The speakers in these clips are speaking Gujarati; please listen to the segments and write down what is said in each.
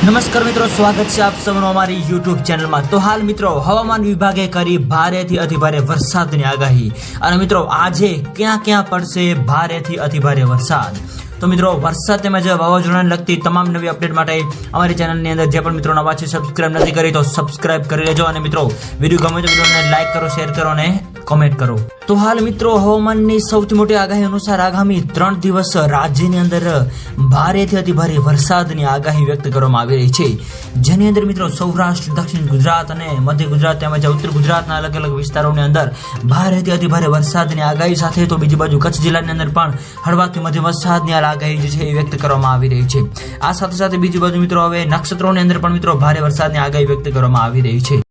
નમસ્કાર મિત્રો, સ્વાગત છે આપ સૌનું અમારી યુટ્યુબ ચેનલમાં। તો હાલ મિત્રો હવામાન વિભાગે કરી ભારેથી અતિભારે વરસાદની આગાહી અને મિત્રો આજે ક્યાં ક્યાં પડશે ભારેથી અતિભારે વરસાદ। તો મિત્રો વરસાદ તેમજ વાવાઝોડાને લગતી તમામ નવી અપડેટ માટે અમારી ચેનલની અંદર જે પણ મિત્રો નવા છે સબસ્ક્રાઇબ નથી કરી તો સબસ્ક્રાઇબ કરી લેજો અને મિત્રો વિડીયો ગમે તો વિડીયોને લાઈક કરો, શેર કરો અને કોમેન્ટ કરો। તો હાલ મિત્રો હવામાનની સૌથી મોટી આગાહી અનુસાર આગામી 3 દિવસ રાજ્યની અંદર ભારેથી અતિભારે વરસાદની આગાહી વ્યક્ત કરવામાં આવી રહી છે, જેની અંદર મિત્રો સૌરાષ્ટ્ર, દક્ષિણ ગુજરાત અને મધ્ય ગુજરાત તેમજ ઉત્તર ગુજરાતના અલગ અલગ વિસ્તારોની અંદર ભારેથી અતિભારે વરસાદની આગાહી સાથે તો બીજી બાજુ કચ્છ જિલ્લાની અંદર પણ હળવાથી મધ્યમ વરસાદની આગાહી જે છે એ વ્યક્ત કરવામાં આવી રહી છે। આ સાથે સાથે બીજી બાજુ મિત્રો હવે નક્ષત્રોની અંદર પણ મિત્રો ભારે વરસાદની આગાહી વ્યક્ત કરવામાં આવી રહી છે।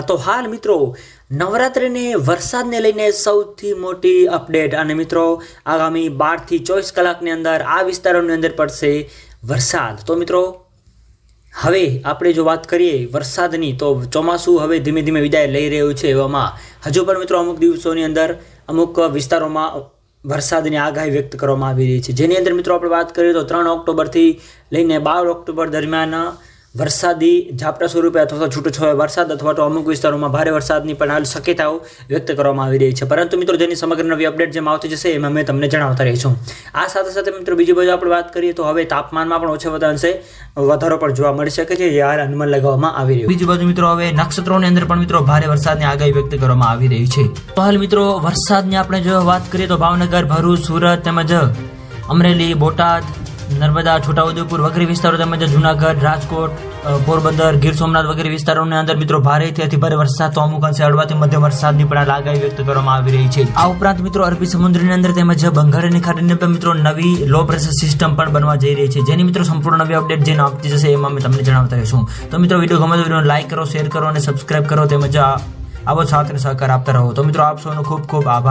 તો હાલ મિત્રો નવરાત્રિને વરસાદને લઈને સૌથી મોટી અપડેટ અને મિત્રો આગામી 12 થી 24 કલાકની અંદર આ વિસ્તારોની અંદર પડશે વરસાદ। તો મિત્રો હવે આપણે જો વાત કરીએ વરસાદની તો ચોમાસું હવે ધીમે ધીમે વિદાય લઈ રહ્યું છે, એવામાં હજુ પણ મિત્રો અમુક દિવસોની અંદર અમુક વિસ્તારોમાં વરસાદની આગાહી વ્યક્ત કરવામાં આવી રહી છે, જેની અંદર મિત્રો આપણે વાત કરીએ તો 3 ઓક્ટોબરથી લઈને 12 ઓક્ટોબર દરમિયાન વરસાદી ઝાપટા સ્વરૂપે અથવા તો છૂટોછવાયો વરસાદ અથવા તો અમુક વિસ્તારોમાં ભારે વરસાદની પણ હાલ શક્યતાઓ વ્યક્ત કરવામાં આવી રહી છે, પરંતુ મિત્રો જેની સમગ્ર નવી અપડેટ જેમ આવતી જશે એમાં મેં તમને જણાવતા રહીશું। આ સાથે સાથે મિત્રો બીજી બાજુ આપણે વાત કરીએ તો હવે તાપમાનમાં પણ ઓછા વધારે વધારો પણ જોવા મળી શકે છે, જે હાલ અનુમાન લગાવવામાં આવી રહ્યું। બીજી બાજુ મિત્રો હવે નક્ષત્રોની અંદર પણ મિત્રો ભારે વરસાદની આગાહી વ્યક્ત કરવામાં આવી રહી છે। તો હાલ મિત્રો વરસાદની આપણે જો વાત કરીએ તો ભાવનગર, ભરૂચ, સુરત તેમજ અમરેલી, બોટાદ, નર્મદા, છોટાઉદેપુર વગેરે વિસ્તારો તેમજ જુનાગઢ, રાજકોટ, પોરબંદર, ગીર સોમનાથ વગેરે વિસ્તારોની અંદર મિત્રો ભારેથી અતિભારે વરસાદ તો અમુક અંશે હળવાથી મધ્યમ વરસાદની પણ આગાહી વ્યક્ત કરવામાં આવી રહી છે। આ ઉપરાંત મિત્રો અરબી સમુદ્રની અંદર તેમજ બંગાળની ખાડીની અંદર મિત્રો નવી લો પ્રેશર સિસ્ટમ પણ બનવા જઈ રહી છે, જેની મિત્રો સંપૂર્ણ નવી અપડેટ જે આપતી જશે એમાં અમે તમને જણાવતા રહીશું। તો મિત્રો વિડીયો ગમે તો વિડીયોને લાઈક કરો, શેર કરો અને સબસ્ક્રાઇબ કરો તેમજ આવો સાથ અને સહકાર આપતા રહો। તો મિત્રો આપ સૌનો ખૂબ ખૂબ આભાર।